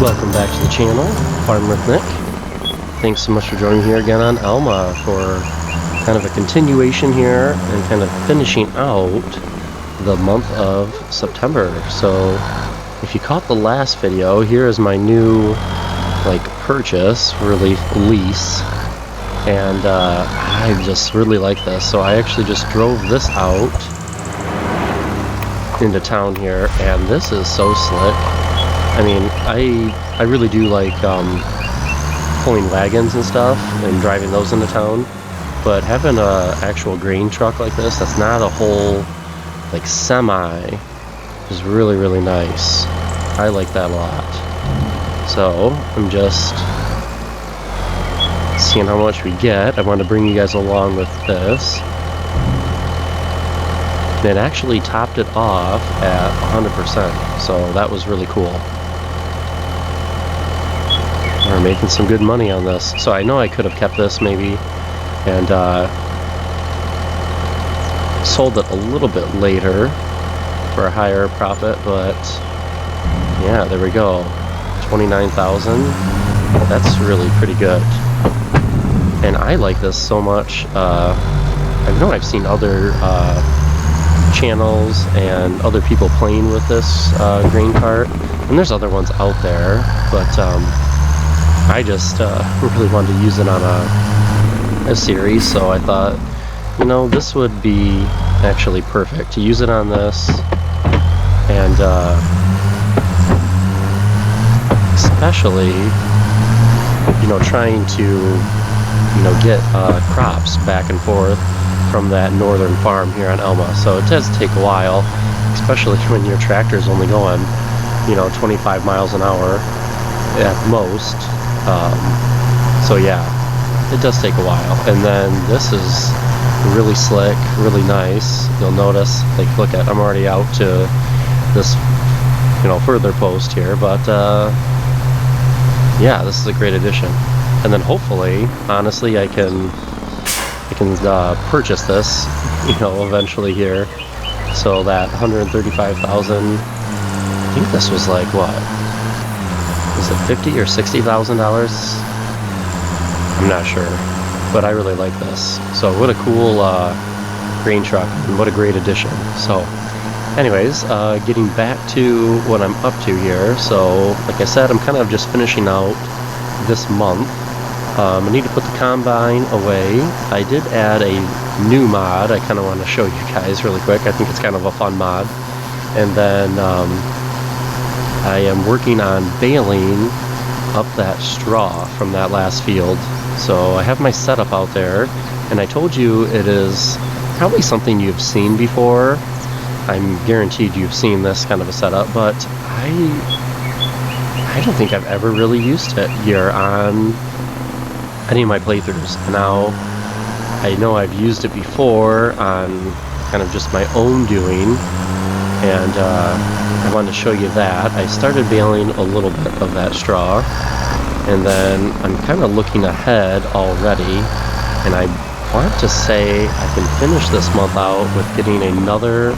Welcome back to the channel, Farm with Nick. Thanks so much for joining me here again on Alma for kind of a continuation here and kind of finishing out the month of September. So if you caught the last video, here is my new purchase, really lease, and I just really like this. So I actually just drove this out into town here, and this is so slick. I mean, I really do like pulling wagons and stuff and driving those into town, but having a actual grain truck like this that's not a whole semi is really, really nice. I like that a lot. So I'm just seeing how much we get. I want to bring you guys along with this. And it actually topped it off at 100%, so that was really cool. We're making some good money on this. So I know I could have kept this maybe and sold it a little bit later for a higher profit, but yeah, there we go. 29,000. That's really pretty good. And I like this so much. I know I've seen other channels and other people playing with this grain cart, and there's other ones out there, but I just really wanted to use it on a series, so I thought, you know, this would be actually perfect to use it on this, and especially, you know, trying to, you know, get crops back and forth from that northern farm here on Alma. So it does take a while, especially when your tractor's only going, you know, 25 miles an hour at most. So yeah, it does take a while. And then this is really slick, really nice. You'll notice, look at, I'm already out to this, you know, further post here, but yeah, this is a great addition. And then hopefully, honestly, I can purchase this, you know, eventually here. So that 135,000, I think this was like what? Is it $50,000 or $60,000? I'm not sure, but I really like this. So what a cool grain truck, and what a great addition. So anyways, getting back to what I'm up to here. So like I said, I'm kind of just finishing out this month. I need to put the combine away. I did add a new mod I kind of want to show you guys really quick. I think it's kind of a fun mod. And then I am working on baling up that straw from that last field. So I have my setup out there, and I told you it is probably something you've seen before. I'm guaranteed you've seen this kind of a setup, but I don't think I've ever really used it here on any of my playthroughs. Now, I know I've used it before on kind of just my own doing, and I wanted to show you that. I started baling a little bit of that straw, and then I'm kind of looking ahead already, and I want to say I can finish this month out with getting another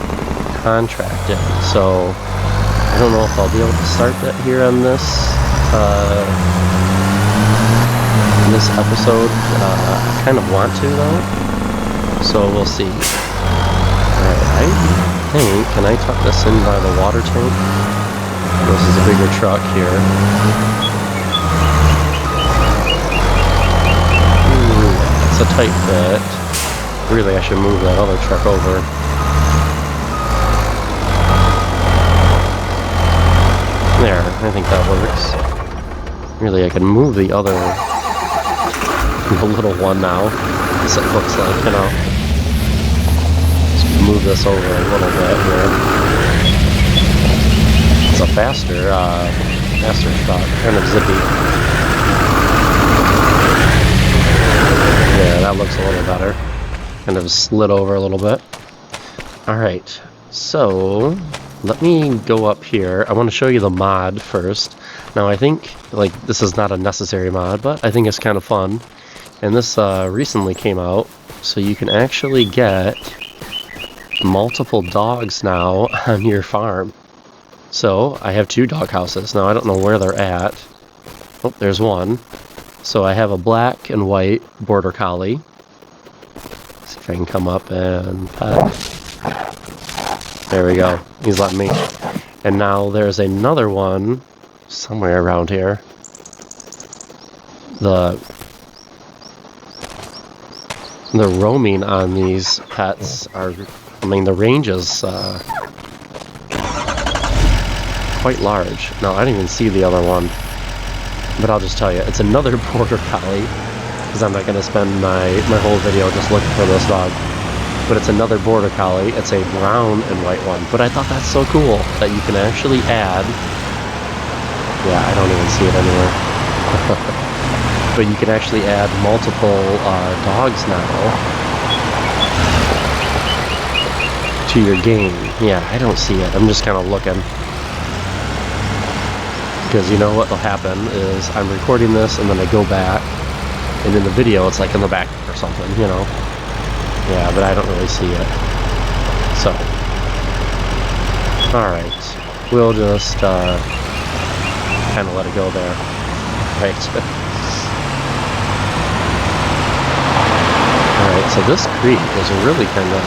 contract in. So I don't know if I'll be able to start that here on this episode. I kind of want to though, so we'll see. Alright, I think, can I tuck this in by the water tank? This is a bigger truck here. Ooh, it's a tight fit. Really, I should move that other truck over. There, I think that works. Really, I can move the other, the little one now, as it looks like, you know. Just move this over a little bit here. It's a faster shot, kind of zippy. Yeah, that looks a little better. Kind of slid over a little bit. Alright, so let me go up here. I want to show you the mod first. Now I think, this is not a necessary mod, but I think it's kind of fun. And this recently came out, so you can actually get multiple dogs now on your farm. So I have 2 dog houses. Now I don't know where they're at. Oh, there's one. So I have a black and white border collie. See if I can come up and pet. There we go. He's letting me. And now there's another one somewhere around here. The roaming on these pets are, I mean, the range is quite large. No, I didn't even see the other one. But I'll just tell you, it's another border collie, because I'm not going to spend my whole video just looking for this dog. But it's another border collie. It's a brown and white one. But I thought that's so cool that you can actually add... Yeah, I don't even see it anywhere. But you can actually add multiple dogs now to your game. Yeah, I don't see it. I'm just kind of looking. Because you know what will happen is I'm recording this and then I go back, and in the video it's like in the back or something, you know. Yeah, but I don't really see it. So, alright. We'll just kind of let it go there. Right. Alright, so this creek is really kind of,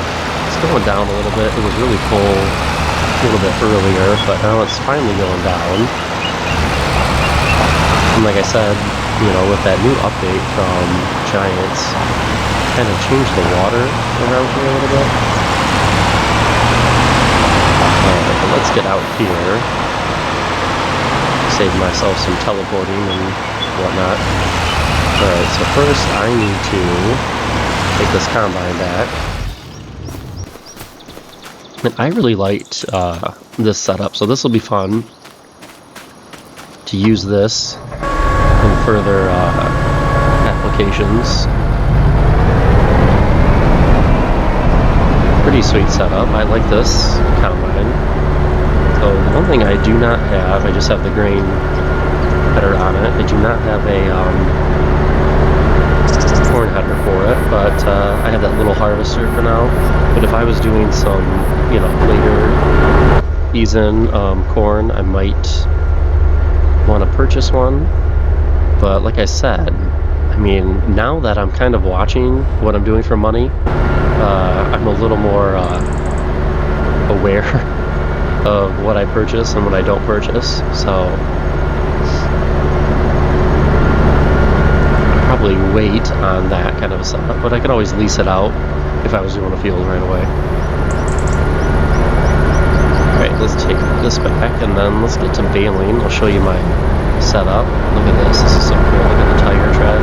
it's going down a little bit. It was really full a little bit earlier, but now it's finally going down. And like I said, you know, with that new update from Giants, kind of changed the water around here a little bit. Alright, but let's get out here. Save myself some teleporting and whatnot. Alright, so first I need to take this combine back. And I really liked this setup, so this will be fun to use this in further applications. Pretty sweet setup. I like this combine. So the one thing I do not have, I just have the grain header on it. I do not have a corn header for it, but I have that little harvester for now. But if I was doing some, you know, later season corn, I might want to purchase one. But like I said, I mean, now that I'm kind of watching what I'm doing for money, I'm a little more aware of what I purchase and what I don't purchase. So probably wait on that kind of a setup, but I could always lease it out if I was doing a field right away. Alright, let's take this back and then let's get to baling. I'll show you my setup. Look at this. This is so cool. Look at the tire tread.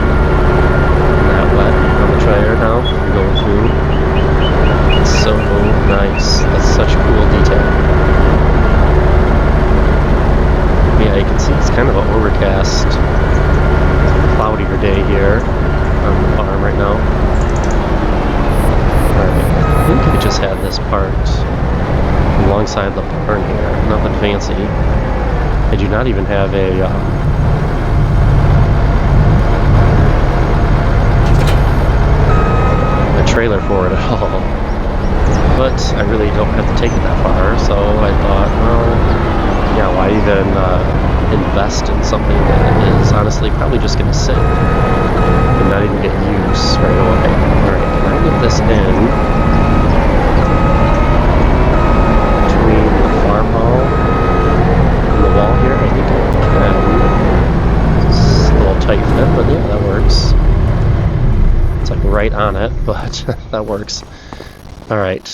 That wet on the tire now. I'm going through. It's so nice. That's such cool detail. Yeah, you can see it's kind of an overcast, cloudier day here on the farm right now. Alright, I think I just had this part alongside the barn here. Nothing fancy. I do not even have a trailer for it at all. But I really don't have to take it that far, so I thought, well, yeah, why even invest in something that is honestly probably just going to sit and not even get use right away. Alright, can I get this in between the farm hall and the wall here? I think I can. It's a little tight fit, but yeah, that works. It's like right on it, but that works. Alright,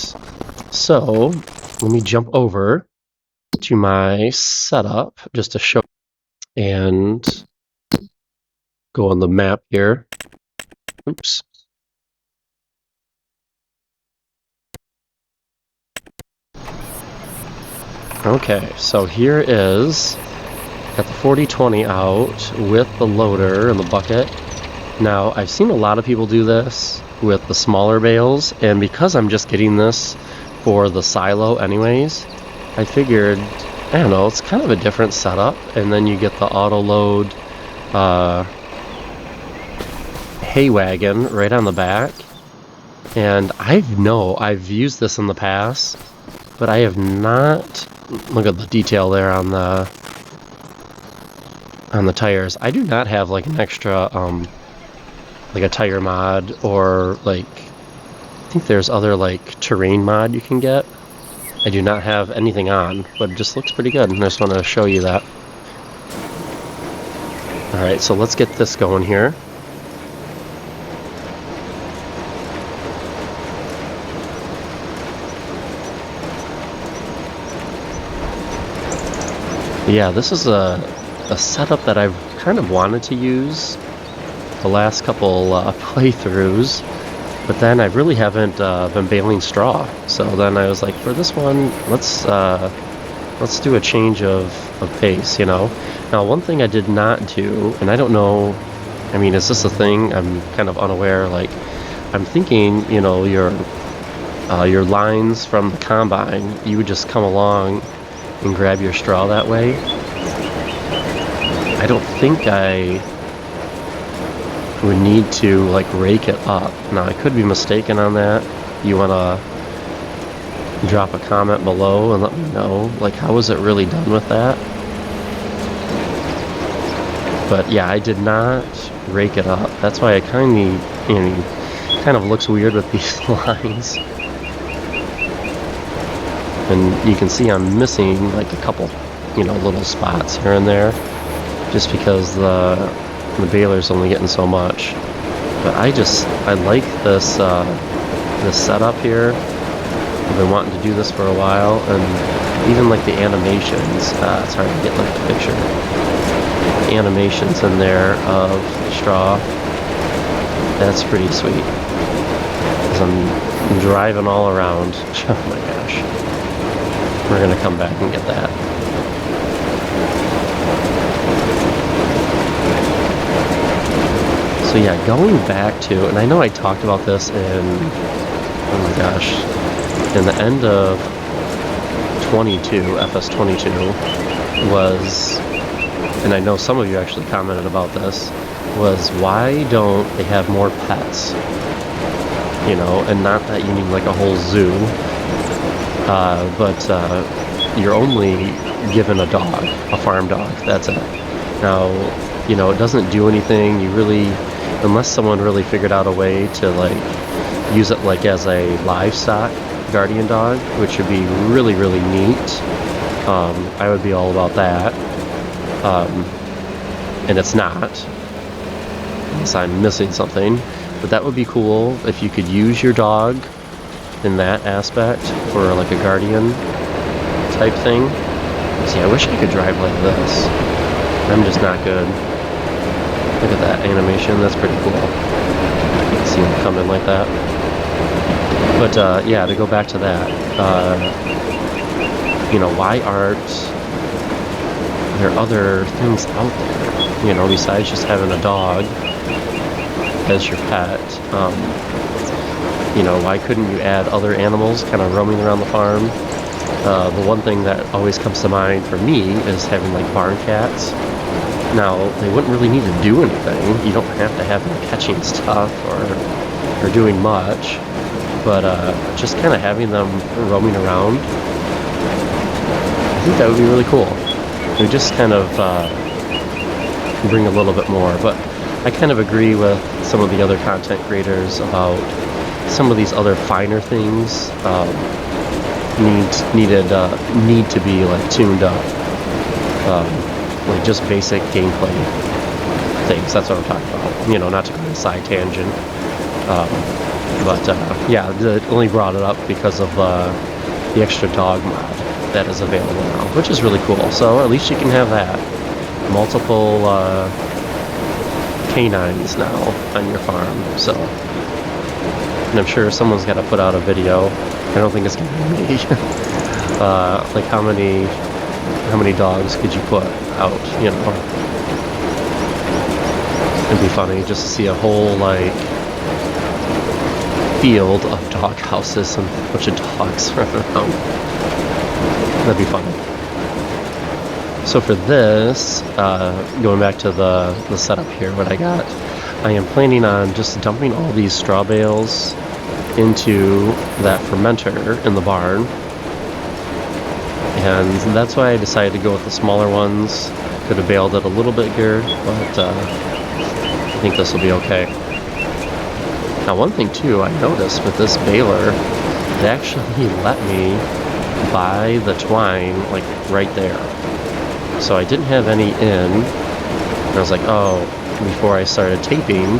so let me jump over to my setup just to show and go on the map here. Oops. Okay, so here is got the 40-20 out with the loader and the bucket. Now, I've seen a lot of people do this with the smaller bales, and because I'm just getting this for the silo anyways, I figured, I don't know, it's kind of a different setup, and then you get the auto load hay wagon right on the back. And I've used this in the past, but I have not look at the detail there on the tires. I do not have like an extra like a tire mod, or like I think there's other like terrain mod you can get. I do not have anything on, but it just looks pretty good, and I just want to show you that. Alright, so let's get this going here. Yeah, this is a setup that I've kind of wanted to use the last couple playthroughs, but then I really haven't been baling straw. So then I was like, for this one, let's do a change of pace, you know. Now, one thing I did not do, and I don't know, I mean, is this a thing? I'm kind of unaware. Like, I'm thinking, you know, your lines from the combine, you would just come along and grab your straw that way. I don't think I would need to like rake it up. Now, I could be mistaken on that. You want to drop a comment below and let me know, like, how was it really done with that? But yeah, I did not rake it up. That's why it kind of looks weird with these lines. And you can see I'm missing like a couple, you know, little spots here and there, just because the baler's only getting so much. But I like this this setup here. I've been wanting to do this for a while, and even like the animations. It's hard to get like the picture. The animations in there of straw. That's pretty sweet. Because I'm driving all around. Oh my gosh. We're gonna come back and get that. So yeah, going back to, and I know I talked about this in, oh my gosh, in the end of 22, FS22, was, and I know some of you actually commented about this, was why don't they have more pets? You know, and not that you need like a whole zoo, but you're only given a dog, a farm dog, that's it. Now, you know, it doesn't do anything, you really, unless someone really figured out a way to like use it like as a livestock guardian dog, which would be really, really neat. I would be all about that. And it's not, unless I'm missing something, but that would be cool if you could use your dog in that aspect for like a guardian type thing. See, I wish I could drive like this. I'm just not good. Look at that animation, that's pretty cool. You can see them coming like that. But yeah, to go back to that, you know, why aren't there other things out there, you know, besides just having a dog as your pet? You know, why couldn't you add other animals kind of roaming around the farm? The one thing that always comes to mind for me is having like barn cats. Now, they wouldn't really need to do anything. You don't have to have them catching stuff or doing much, but just kind of having them roaming around, I think that would be really cool. It would just kind of bring a little bit more, but I kind of agree with some of the other content creators about some of these other finer things need to be like tuned up. Like just basic gameplay things. That's what I'm talking about. You know, not to go on a side tangent. Yeah, I only brought it up because of the extra dog mod that is available now, which is really cool. So at least you can have that. Multiple canines now on your farm. So, and I'm sure someone's got to put out a video. I don't think it's going to be me. Like how many dogs could you put out, you know? It'd be funny just to see a whole, like, field of dog houses and a bunch of dogs running around. That'd be funny. So for this, going back to the setup here, what I got, I am planning on just dumping all these straw bales into that fermenter in the barn. And that's why I decided to go with the smaller ones. Could have bailed it a little bit here, but I think this will be okay. Now, one thing too, I noticed with this baler, it actually let me buy the twine like right there. So I didn't have any in. And I was like, oh, before I started taping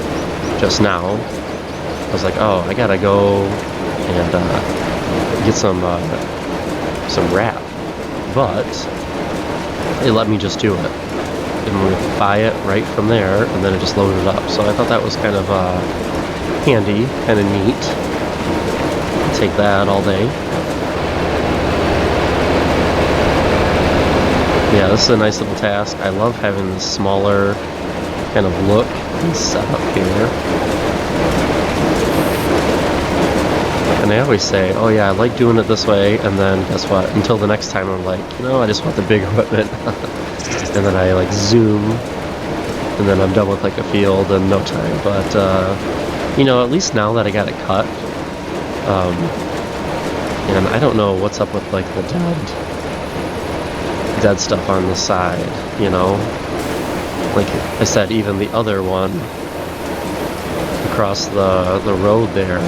just now, I was like, oh, I gotta go and get some wrap. But it let me just do it. And we buy it right from there, and then it just loaded it up. So I thought that was kind of handy, kind of neat. Take that all day. Yeah, this is a nice little task. I love having this smaller kind of look and setup here. And I always say, oh yeah, I like doing it this way, and then guess what? Until the next time I'm like, I just want the big equipment. And then I like zoom, and then I'm done with like a field in no time. But, at least now that I got it cut, and I don't know what's up with like the dead stuff on the side, like I said, even the other one across the road there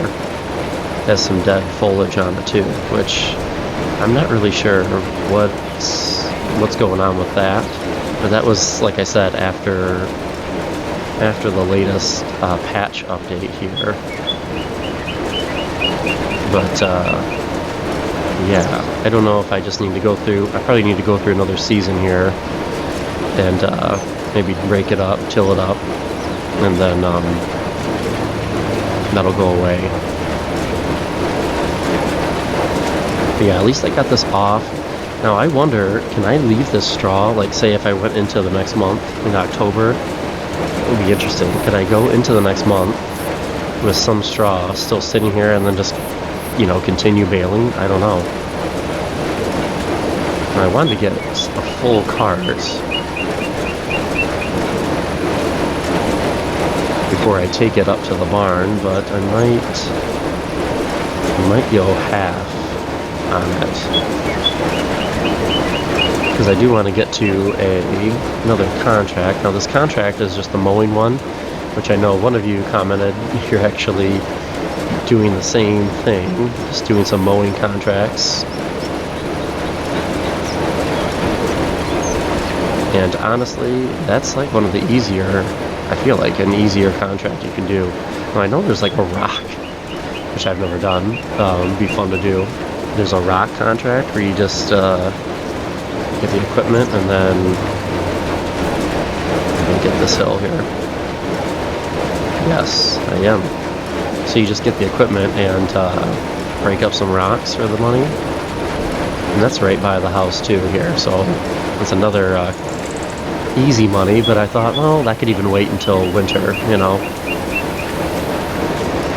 has some dead foliage on it too, which I'm not really sure what's going on with that, but that was, like I said, after the latest patch update here. But yeah, I don't know if I just need to go through, I probably need to go through another season here and maybe break it up, till it up, and then that'll go away. But yeah, at least I got this off. Now I wonder, can I leave this straw, like say if I went into the next month in October, it would be interesting. Could I go into the next month with some straw still sitting here and then just continue baling? I don't know. And I wanted to get a full cart before I take it up to the barn, but I might go half on it, because I do want to get to another contract. Now this contract is just the mowing one, which I know one of you commented you're actually doing the same thing, just doing some mowing contracts. And honestly, that's like one of the easier, I feel like an easier contract you can do. Now I know there's like a rock, which I've never done. It'd be fun to do. There's a rock contract where you just get the equipment and then get this hill here. Yes, I am. So you just get the equipment and break up some rocks for the money. And that's right by the house too here, so it's another easy money, but I thought, well, that could even wait until winter,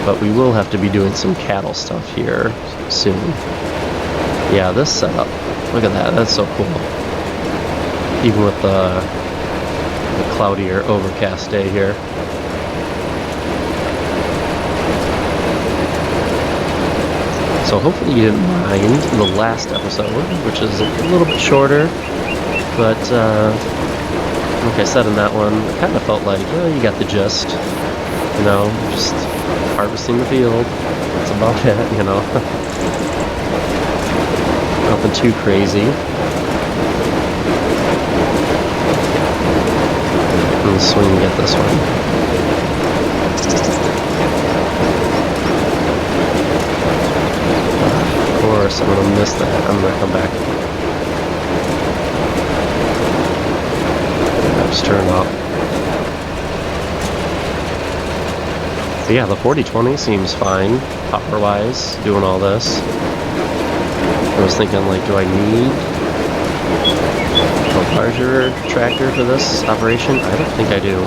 But we will have to be doing some cattle stuff here soon. Yeah, this setup, look at that, that's so cool. Even with the cloudier, overcast day here. So hopefully you didn't mind the last episode, which is a little bit shorter, but like I said in that one, I kind of felt like, you got the gist, just harvesting the field, that's about it, Nothing too crazy. Let's swing and get this one. Of course, I'm gonna miss that. I'm gonna come back. Just turn up. But yeah, the 4020 seems fine, power-wise, doing all this. I was thinking, like, do I need a larger tractor for this operation? I don't think I do.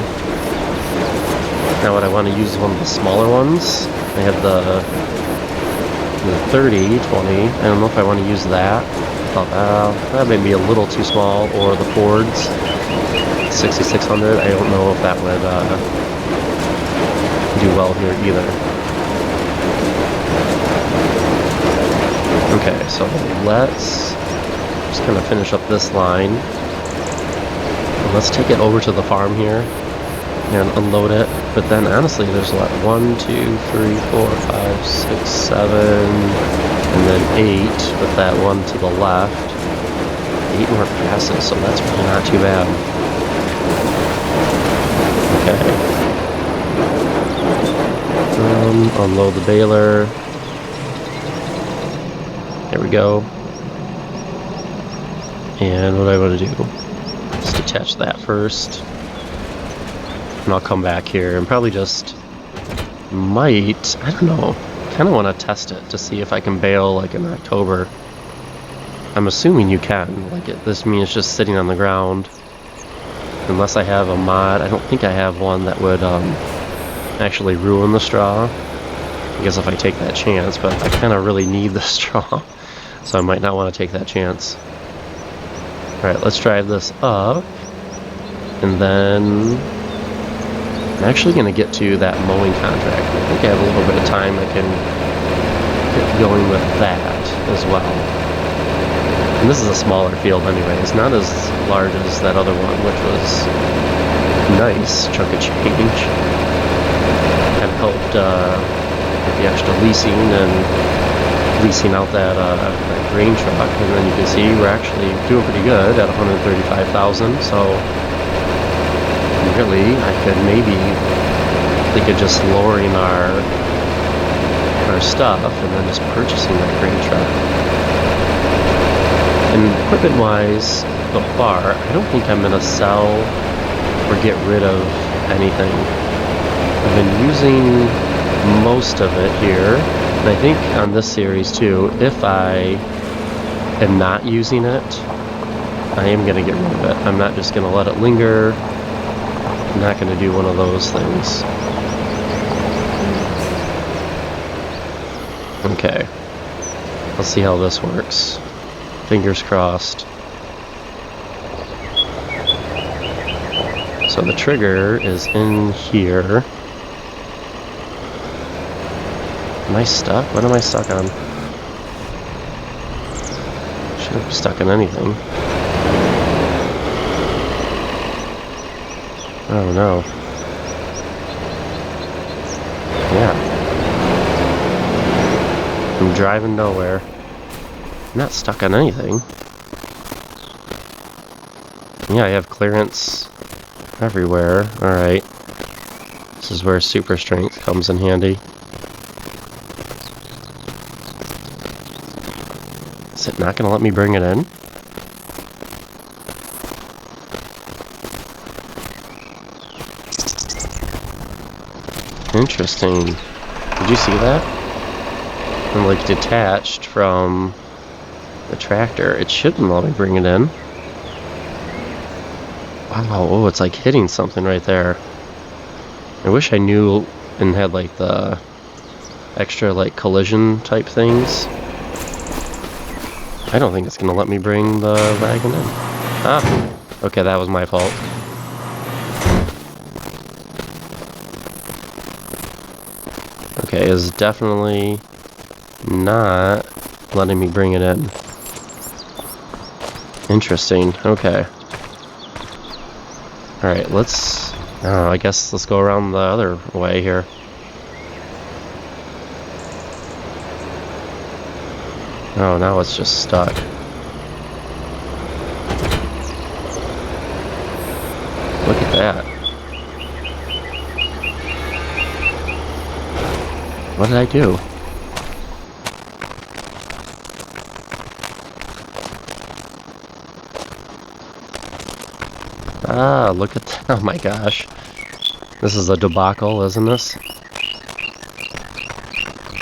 Now what I want to use is one of the smaller ones. I have the 3020. I don't know if I want to use that. I thought that may be a little too small, or the Ford's 6600. I don't know if that would do well here either. Okay, so let's just kind of finish up this line. And let's take it over to the farm here and unload it. But then honestly, there's what, 1, 2, 3, 4, 5, 6, 7, and then 8 with that one to the left. 8 more passes, so that's really not too bad. Okay. Unload the baler. There we go. And what do I want to do? Just detach that first. And I'll come back here and probably just might, I don't know, kind of want to test it to see if I can bale like in October. I'm assuming you can. Like this means just sitting on the ground. Unless I have a mod. I don't think I have one that would actually ruin the straw. I guess if I take that chance, but I kind of really need the straw. So I might not want to take that chance. Alright, let's drive this up. And then I'm actually going to get to that mowing contract. I think I have a little bit of time I can get going with that as well. And this is a smaller field anyway. It's not as large as that other one, which was nice chunk of change. Kind of helped with the extra leasing and leasing out that grain truck. And then you can see we're actually doing pretty good at 135,000. So really, I could maybe think of just lowering our stuff and then just purchasing that grain truck. And equipment-wise, so far, I don't think I'm going to sell or get rid of anything. I've been using most of it here, and I think on this series too, if I am not using it, I am going to get rid of it. I'm not just going to let it linger. I'm not going to do one of those things. Okay. Let's see how this works. Fingers crossed. So the trigger is in here. Am I stuck? What am I stuck on? Shouldn't be stuck on anything. Oh no. Yeah. I'm driving nowhere. I'm not stuck on anything. Yeah, I have clearance everywhere. Alright. This is where super strength comes in handy. Is it not going to let me bring it in? Interesting. Did you see that? I'm like detached from the tractor. It shouldn't let me bring it in. Wow, oh, it's like hitting something right there. I wish I knew and had like the extra like collision type things. I don't think it's gonna let me bring the wagon in. Ah, okay, that was my fault. Okay, is definitely not letting me bring it in. Interesting. Okay. Alright, let's... I guess let's go around the other way here. Oh, now it's just stuck. Look at that. What did I do? Ah, look at that. Oh my gosh. This is a debacle, isn't this?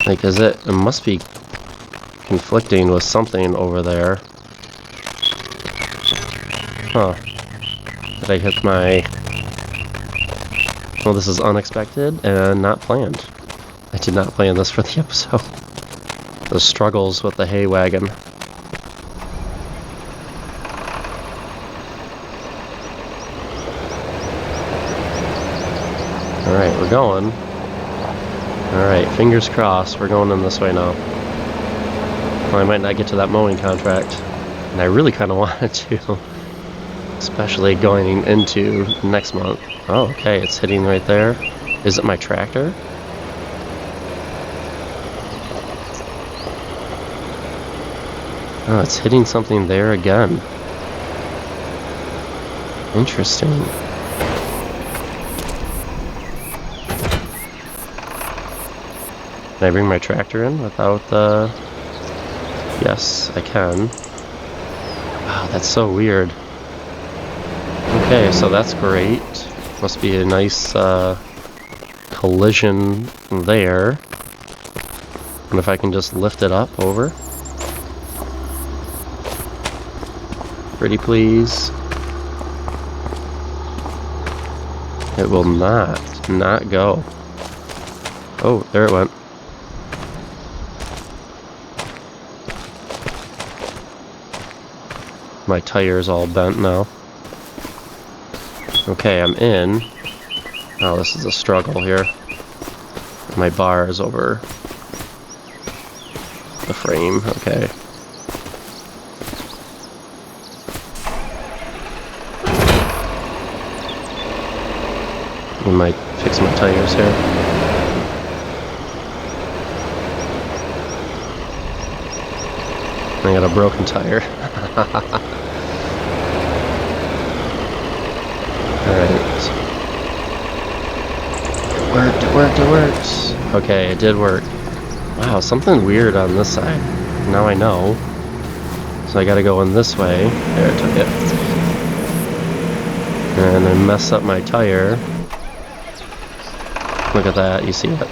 Like, is it? It must be conflicting with something over there. Huh. Did I hit my... Well, this is unexpected and not planned. I did not plan this for the episode. The struggles with the hay wagon. Alright, we're going. Alright, fingers crossed, we're going in this way now. Well, I might not get to that mowing contract. And I really kind of wanted to, especially going into next month. Oh, okay, it's hitting right there. Is it my tractor? Oh, it's hitting something there again. Interesting. Can I bring my tractor in without the... Yes, I can. Wow, that's so weird. Okay, so that's great. Must be a nice collision there. And if I can just lift it up over. Pretty please. It will not go. Oh, there it went. My tire's all bent now. Okay, I'm in. Oh, this is a struggle here. My bar is over the frame. Okay. We might fix my tires here. I got a broken tire. Alright. It worked. Okay, it did work. Wow, something weird on this side. Now I know. So I gotta go in this way. There, it took it. And I mess up my tire. Look at that, you see it.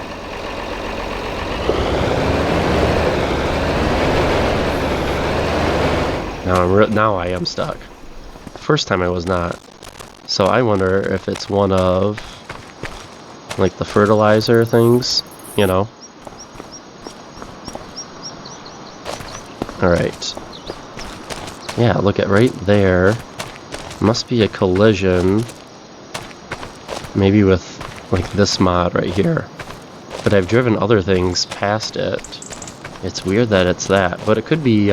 Now I am stuck. First time I was not. So I wonder if it's one of like the fertilizer things, you know. Alright. Yeah, look at right there. Must be a collision. Maybe with like this mod right here. But I've driven other things past it. It's weird that it's that. But it could be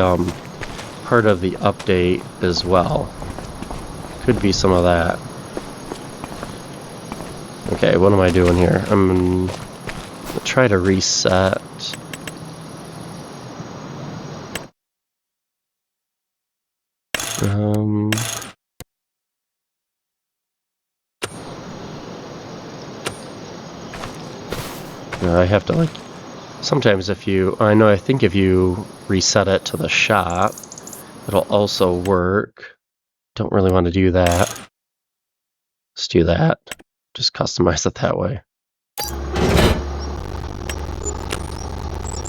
part of the update as well. Could be some of that. Okay, what am I doing here? I'm gonna try to reset. I have to like, sometimes if you, I think if you reset it to the shop, it'll also work. Don't really want to do that. Let's do that. Just customize it that way.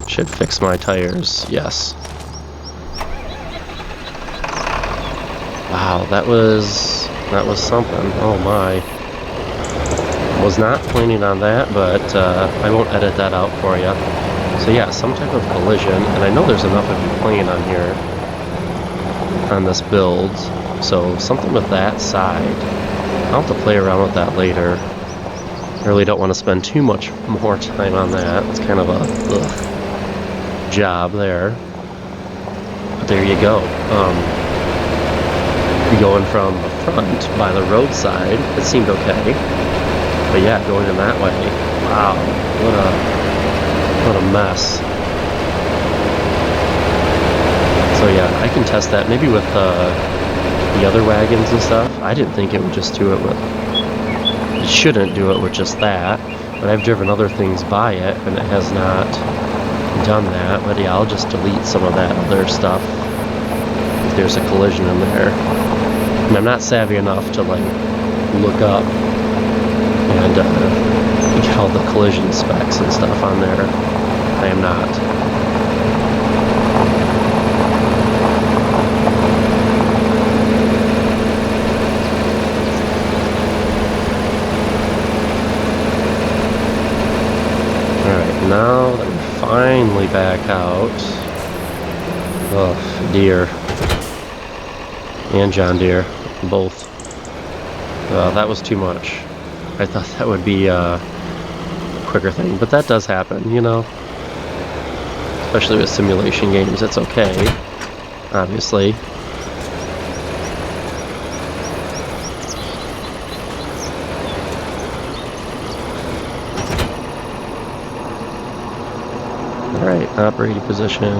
Should fix my tires, yes. Wow, that was something. Oh my. Was not planning on that, but I won't edit that out for you. So yeah, some type of collision, and I know there's enough of you playing on here, on this build, so something with that side. I'll have to play around with that later. I really don't want to spend too much more time on that. It's kind of a job there. But there you go. Going from the front by the roadside, it seemed okay. But yeah, going in that way, wow, what a mess. So yeah, I can test that maybe with the other wagons and stuff. I didn't think it would just do it with, it shouldn't do it with just that, but I've driven other things by it and it has not done that. But yeah, I'll just delete some of that other stuff if there's a collision in there. And I'm not savvy enough to like look up and get all the collision specs and stuff on there. I am not. Alright, now that we're finally back out. Oh, deer. And John Deere. Both. That was too much. I thought that would be a quicker thing, but that does happen, you know. Especially with simulation games, it's okay, obviously. Operating position.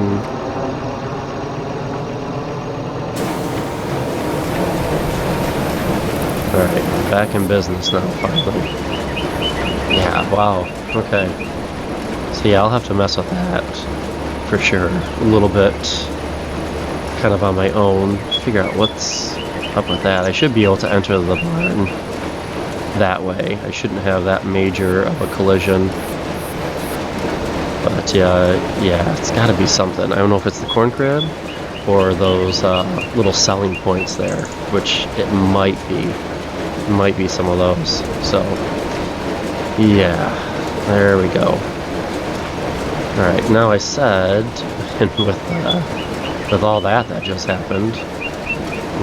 Alright, back in business now, finally. Yeah, wow, okay. So yeah, I'll have to mess with that, for sure. A little bit, kind of on my own. Figure out what's up with that. I should be able to enter the barn that way. I shouldn't have that major of a collision. But yeah, it's gotta be something. I don't know if it's the corn crib or those little selling points there, which it might be. Might be some of those. So yeah, there we go. Alright, now I said, and with all that just happened,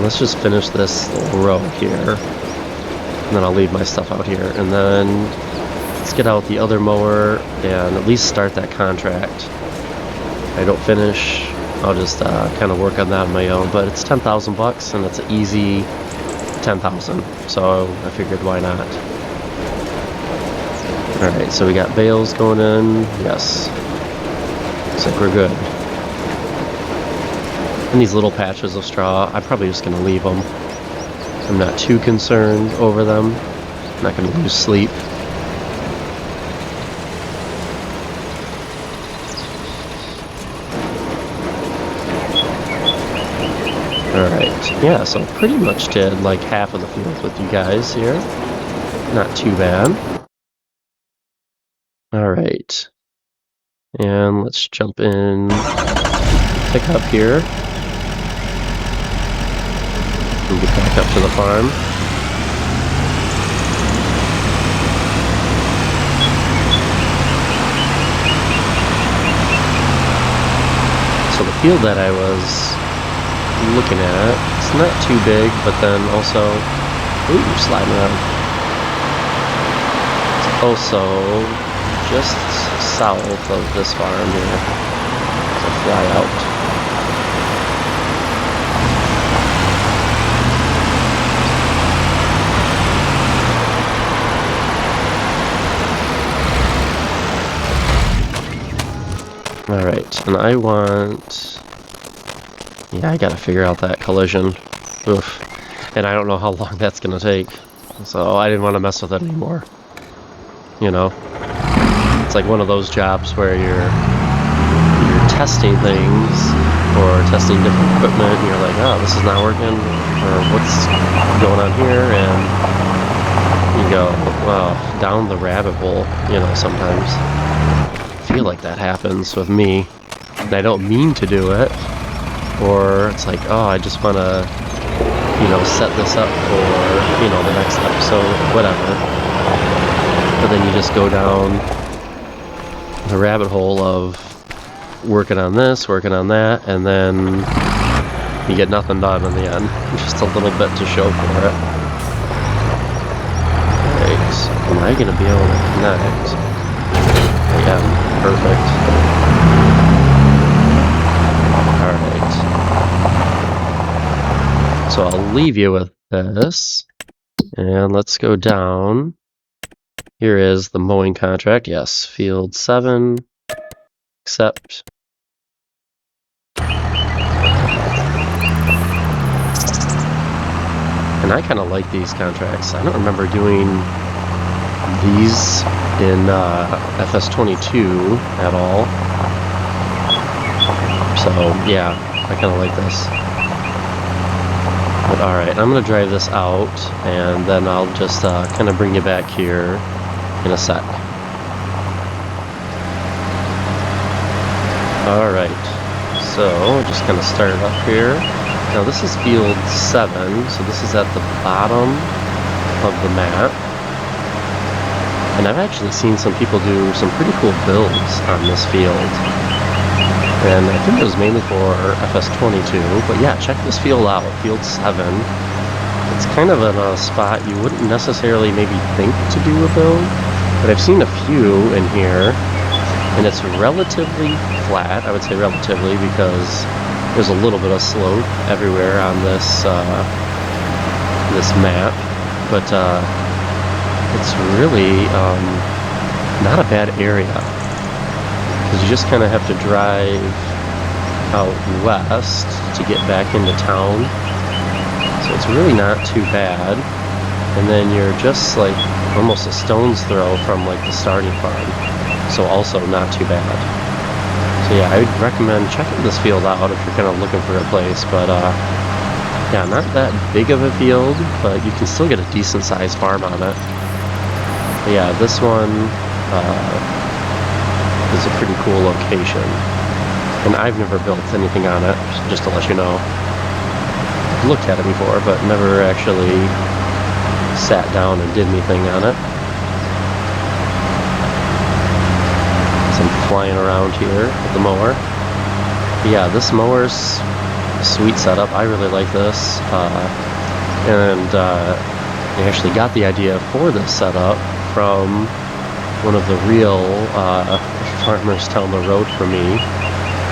let's just finish this little row here, and then I'll leave my stuff out here, and then let's get out the other mower and at least start that contract. If I don't finish, I'll just kind of work on that on my own, but it's 10,000 bucks and it's an easy 10,000, so I figured why not. Alright, so we got bales going in. Yes, looks like we're good. And these little patches of straw, I'm probably just going to leave them. I'm not too concerned over them. I'm not going to lose sleep. Alright, yeah, so pretty much did like half of the field with you guys here. Not too bad. Alright. And let's jump in, pick up here. And get back up to the farm. So the field that I was looking at, it's not too big, but then also, ooh, sliding around. It's also just south of this farm here. So fly out. Alright, and I want... yeah, I gotta figure out that collision. Oof. And I don't know how long that's gonna take. So I didn't want to mess with it anymore. You know? It's like one of those jobs where you're testing things or testing different equipment and you're like, oh, this is not working, or what's going on here, and you go, well, down the rabbit hole, you know, sometimes. I feel like that happens with me, and I don't mean to do it, or it's like, oh, I just want to, you know, set this up for, you know, the next episode, whatever. But then you just go down the rabbit hole of working on this, working on that, and then you get nothing done in the end. Just a little bit to show for it. Alright, am I going to be able to connect? Yeah, perfect. Alright. So I'll leave you with this. And let's go down. Here is the mowing contract. Yes, field 7. Accept. And I kind of like these contracts. I don't remember doing these in FS22 at all. So yeah, I kind of like this. But alright, I'm going to drive this out, and then I'll just kind of bring you back here in a sec. Alright, so just kind of start it up here. Now this is field 7, so this is at the bottom of the map. And I've actually seen some people do some pretty cool builds on this field. And I think it was mainly for FS22, but yeah, check this field out, field 7. It's kind of in a spot you wouldn't necessarily maybe think to do a build, but I've seen a few in here, and it's relatively flat. I would say relatively, because there's a little bit of slope everywhere on this this map, but it's really not a bad area. because you just kind of have to drive out west to get back into town. So it's really not too bad. And then you're just like almost a stone's throw from like the starting farm. So also not too bad. So yeah, I would recommend checking this field out if you're kind of looking for a place. But yeah, not that big of a field, but you can still get a decent sized farm on it. But yeah, this one is a pretty cool location. And I've never built anything on it, just to let you know. I've looked at it before, but never actually sat down and did anything on it. Some flying around here with the mower. But yeah, this mower's a sweet setup. I really like this. I actually got the idea for this setup from one of the real farmers down the road from me.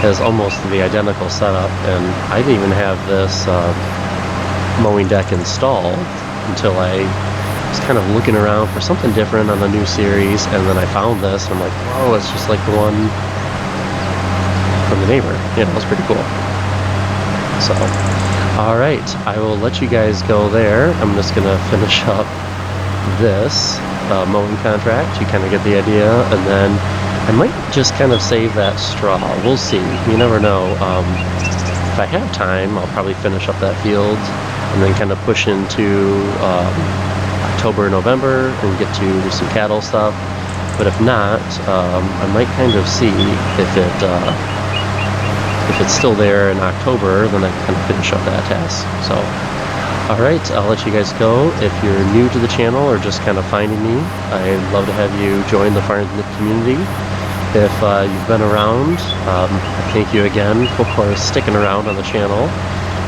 Has almost the identical setup, and I didn't even have this mowing deck installed until I was kind of looking around for something different on the new series, and then I found this, and I'm like, whoa, it's just like the one from the neighbor. You know, it's pretty cool. So, alright, I will let you guys go there. I'm just going to finish up this mowing contract. You kind of get the idea, and then I might just kind of save that straw. We'll see. You never know. If I have time, I'll probably finish up that field and then kind of push into October, November and get to some cattle stuff. But if not, I might kind of see if it's still there in October, then I can kind of finish up that task. So, all right, I'll let you guys go. If you're new to the channel or just kind of finding me, I'd love to have you join the farm community. If you've been around, thank you again for sticking around on the channel.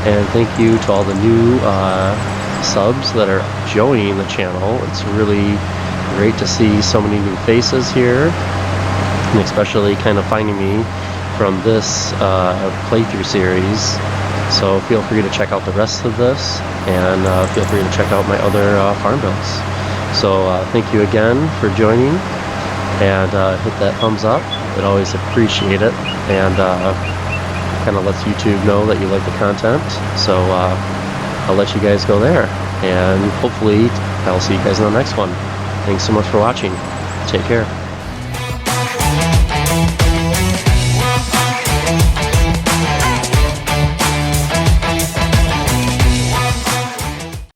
And thank you to all the new subs that are joining the channel. It's really great to see so many new faces here, and especially kind of finding me from this playthrough series. So feel free to check out the rest of this, and feel free to check out my other farm builds. So thank you again for joining, and hit that thumbs up. I'd always appreciate it, and kind of lets YouTube know that you like the content. So I'll let you guys go there, and hopefully I'll see you guys in the next one. Thanks so much for watching. Take care.